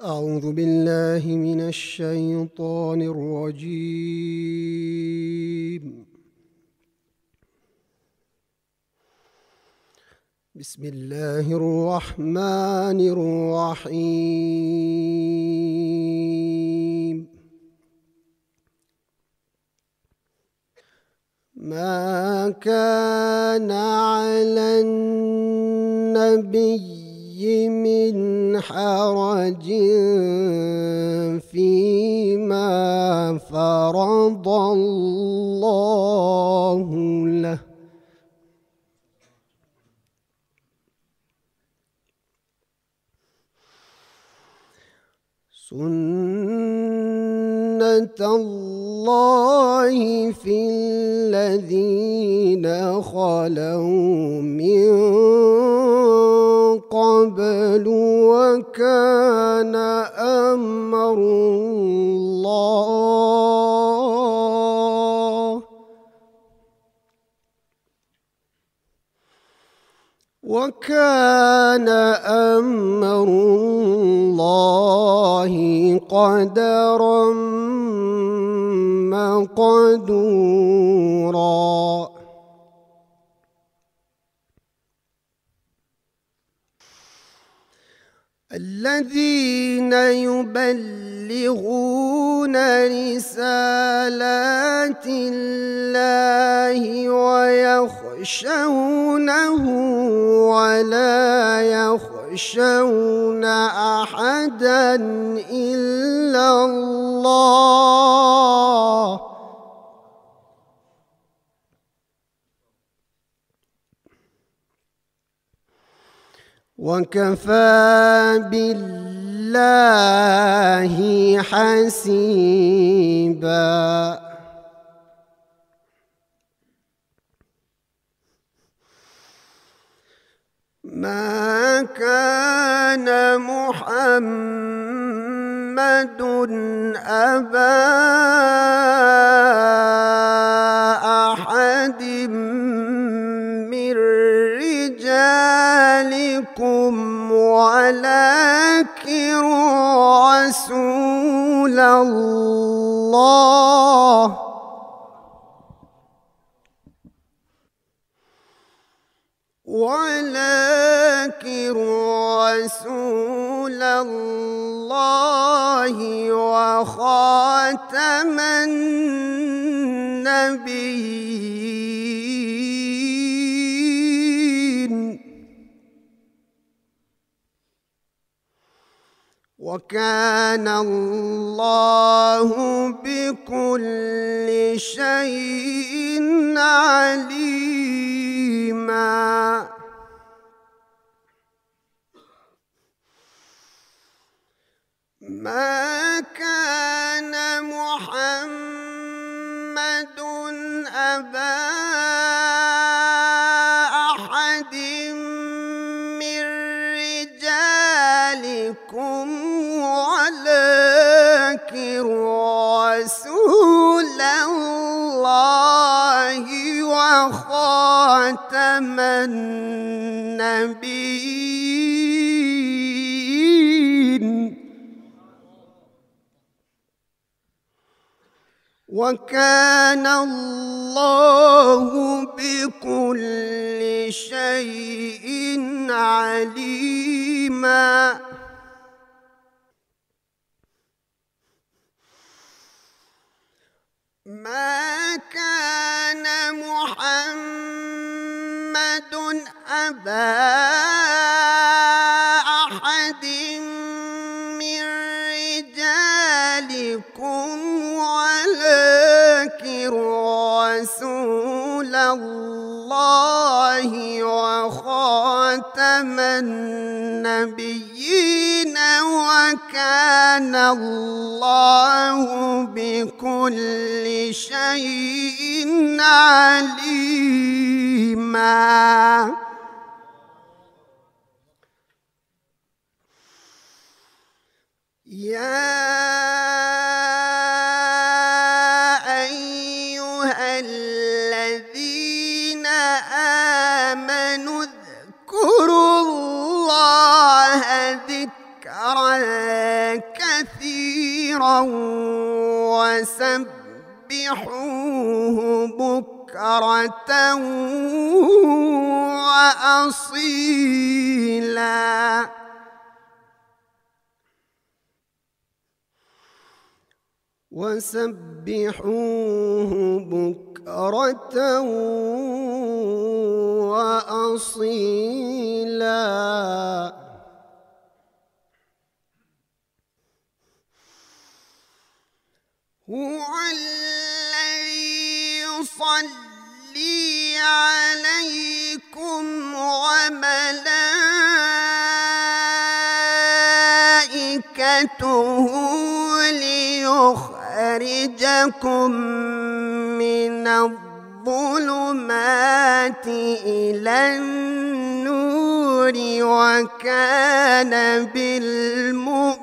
أعوذ بالله من الشيطان الرجيم. بسم الله الرحمن الرحيم. ما كان على النبي من حرج فيما فرض الله له، سنة الله في الذين خلوا من قبل، وكان أمر الله قدرا مقدورا. الذين يبلغون رسالات الله ويخشونه ولا يخشون أحدا إلا الله، وكفى بالله حسيبا. ما كان محمد أبا أحد من رجالكم ولكن رسول الله وخاتم النبيين، وكان الله بكل شيء عليما. ما كان محمد أبا أحد من رجالكم ولكن رسول الله وخاتم النبيين، وكان الله بكل شيء عليما. ما كان محمد أبا أحد من رجالكم ولكن رسول الله وخاتم النبيين، وكان الله بكل شيء عليما. يا أيها الذين آمنوا اذكروا الله ذكرا كثيرا وسبحوه بكرة وأصيلا وسبحوه بكرة وأصيلا هو الذي يصلي عليكم وملائكته ليخرجكم من الظلمات إلى النور وكان بالمؤمنين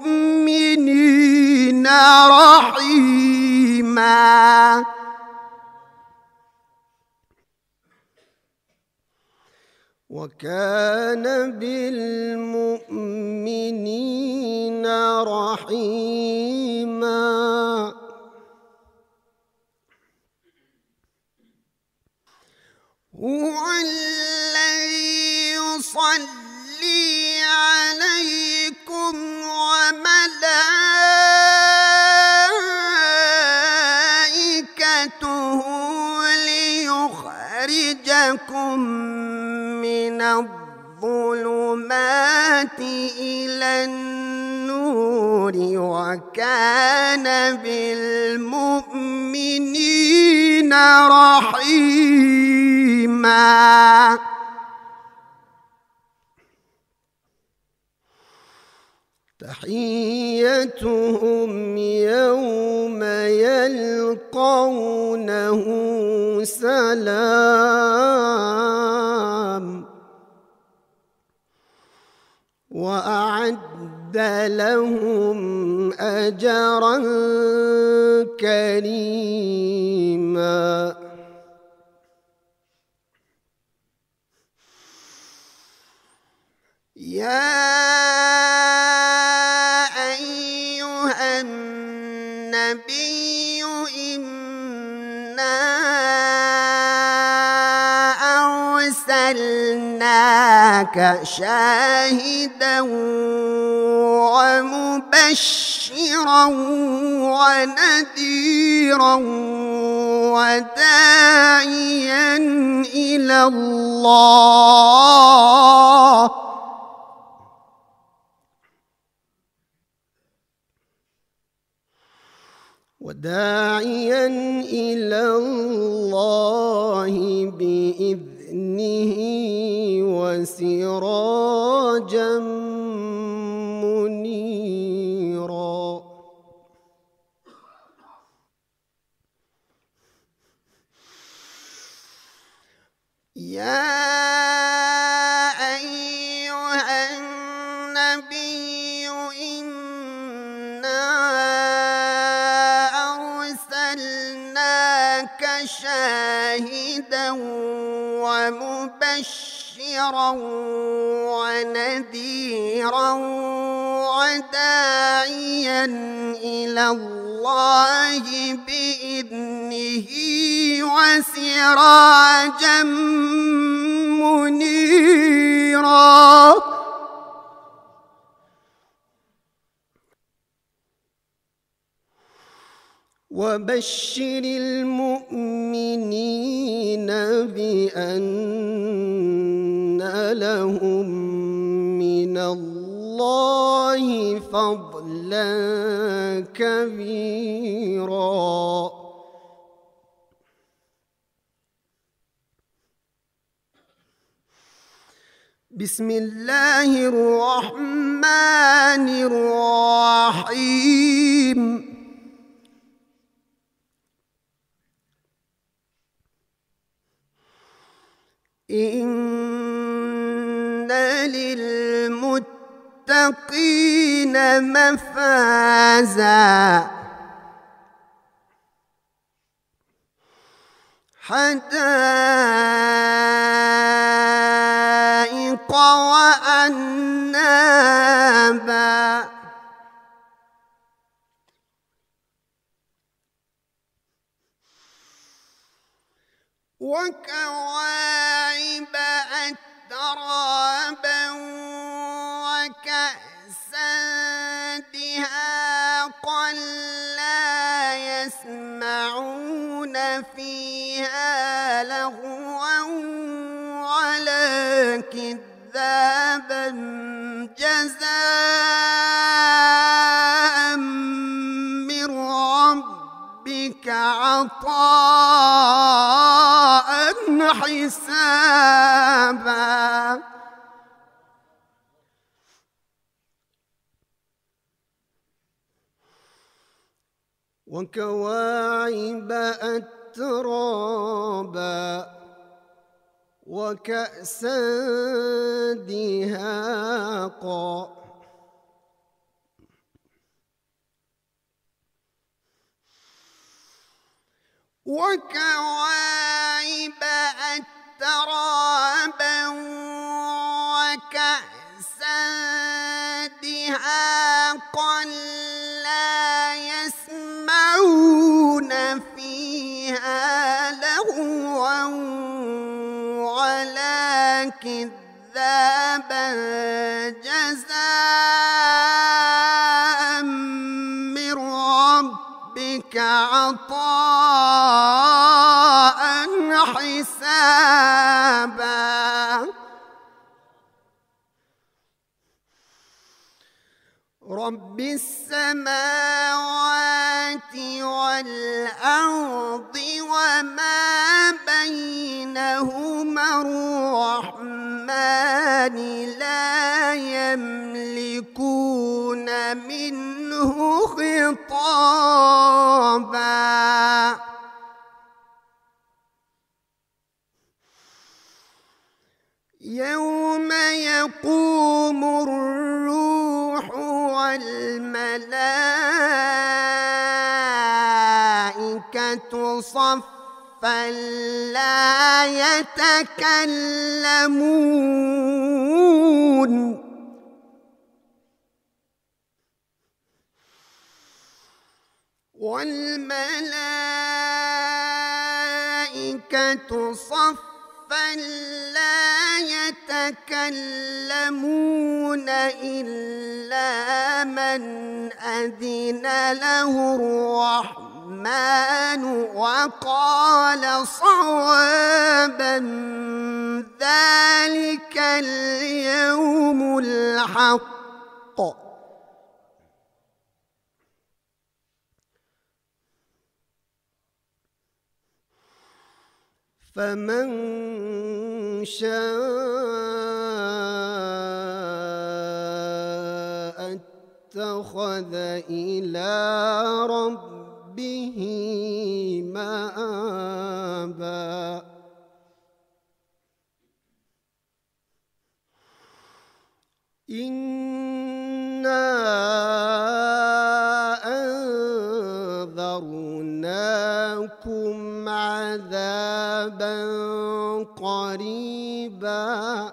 رحيما وكان بالمؤمنين رحيما هو الذي يصلي عليكم وملائكته ليخرجكم من الظلمات إلى النور وكان بالمؤمنين رحيما تحيتهم يوم يلقونه سلام وأعد لهم أجرا كريما يا أيها النبي إنا أرسلناك شاهدا ومبشرا ونذيرا وداعيا إلى الله بإذنه وسراجا منيرا يا أيها النبي إنا أرسلناك شاهدا ومبشرا ونذيرا وداعيا إلى الله بإذنه وسراجا منيرا وبشر المؤمنين بأن لهم من الله فضلا كبيرا بسم الله الرحمن الرحيم إن للمتقين مفازا حدائق وأعنابا وكواعب أترابا وكأسا دهاقا لا يسمعون فيها لغوا ولا كذابا جزاء من ربك عطاء حسابا وكواعب أترابا وكأسا دهاقا وكواعب أترابا وكأسا دهاقا لا يسمعون فيها لغوا ولا كذابا جزاء من ربك عطاء حسابا رب السماوات والأرض وما بينهما الرحمن لا يملكون منه خطابا يوم يقوم الروح والملائكة صفا لا يتكلمون والملائكة صفا لا يتكلمون إلا من أذن له الرحمن وقال صوابا ذلك اليوم الحق فمن شاء اتخذ إلى ربه مآبا إنا أنذرناكم عذابا قريبا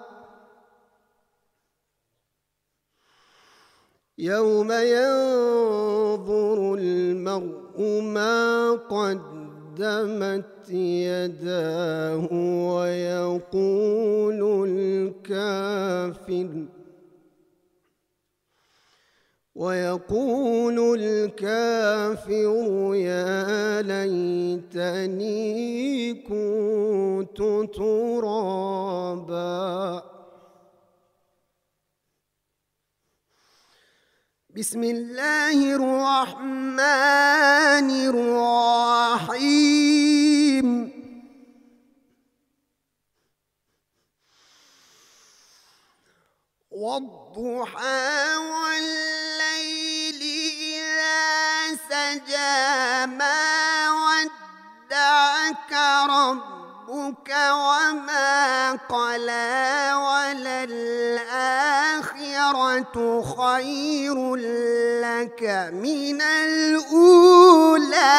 يوم ينظر المرء ما قدمت يداه ويقول الكافر يا ليتني كنت ترابا بسم الله الرحمن الرحيم والضحى والليل إذا سجى ما ودعك ربك وما قلى وللآخرة خير لك من الأولى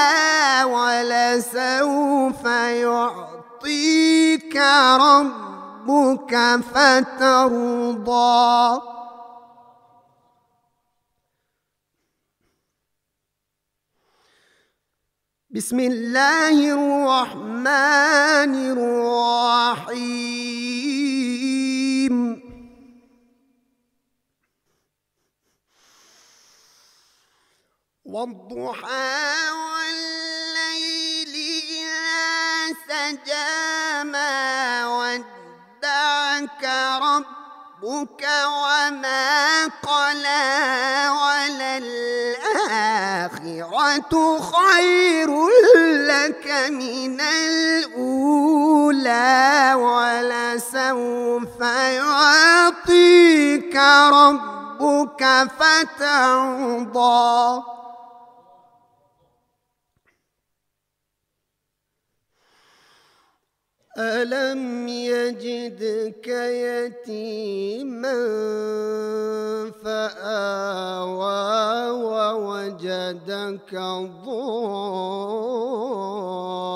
ولسوف يعطيك ربك فترضى بسم الله الرحمن الرحيم والضحى والليل إذا سجى ما ودعك ربك وما قلى وللآخرة خير لك من الأولى ولسوف يعطيك ربك فترضى ألم يجدك يتيما فآوى ووجدك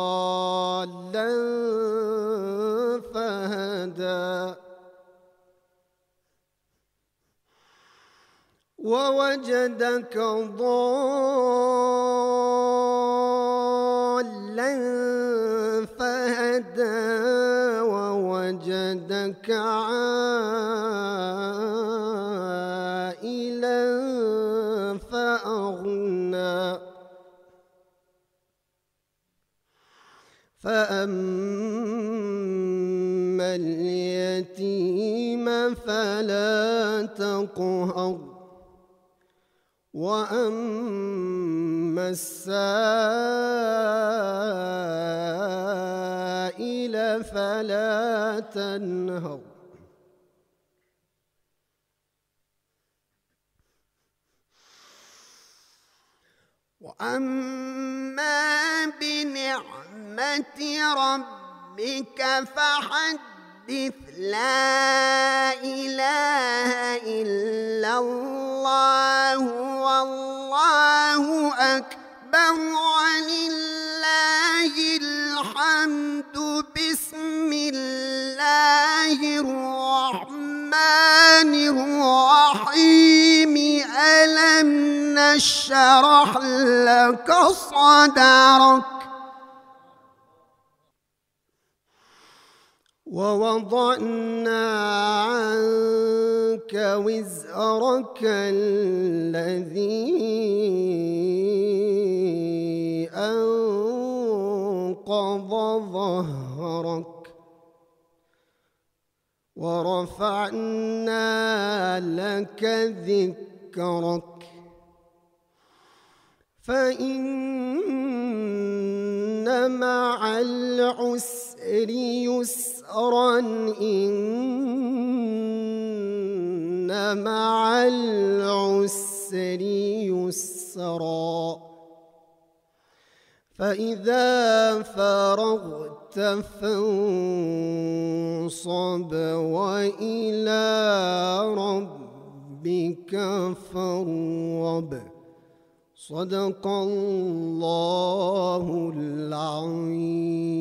ضالا فهدى ووجدك ضالا فهدى ووجدك عائلا فأغنى فأما اليتيم فلا تقهر وأما السائل فلا تنهر وأما بنعمة ربك فحدث لا إله إلا الله والله أكبر ولله الحمد بسم الله الرحمن الرحيم ألم نشرح لك صدرك ووضعنا عنك وزرك الذي أنقض ظهرك ورفعنا لك ذكرك فإن مع العسر يسرا إن مع العسر يسرا فإذا فرغت فانصب وإلى ربك فارغب صدق الله العظيم.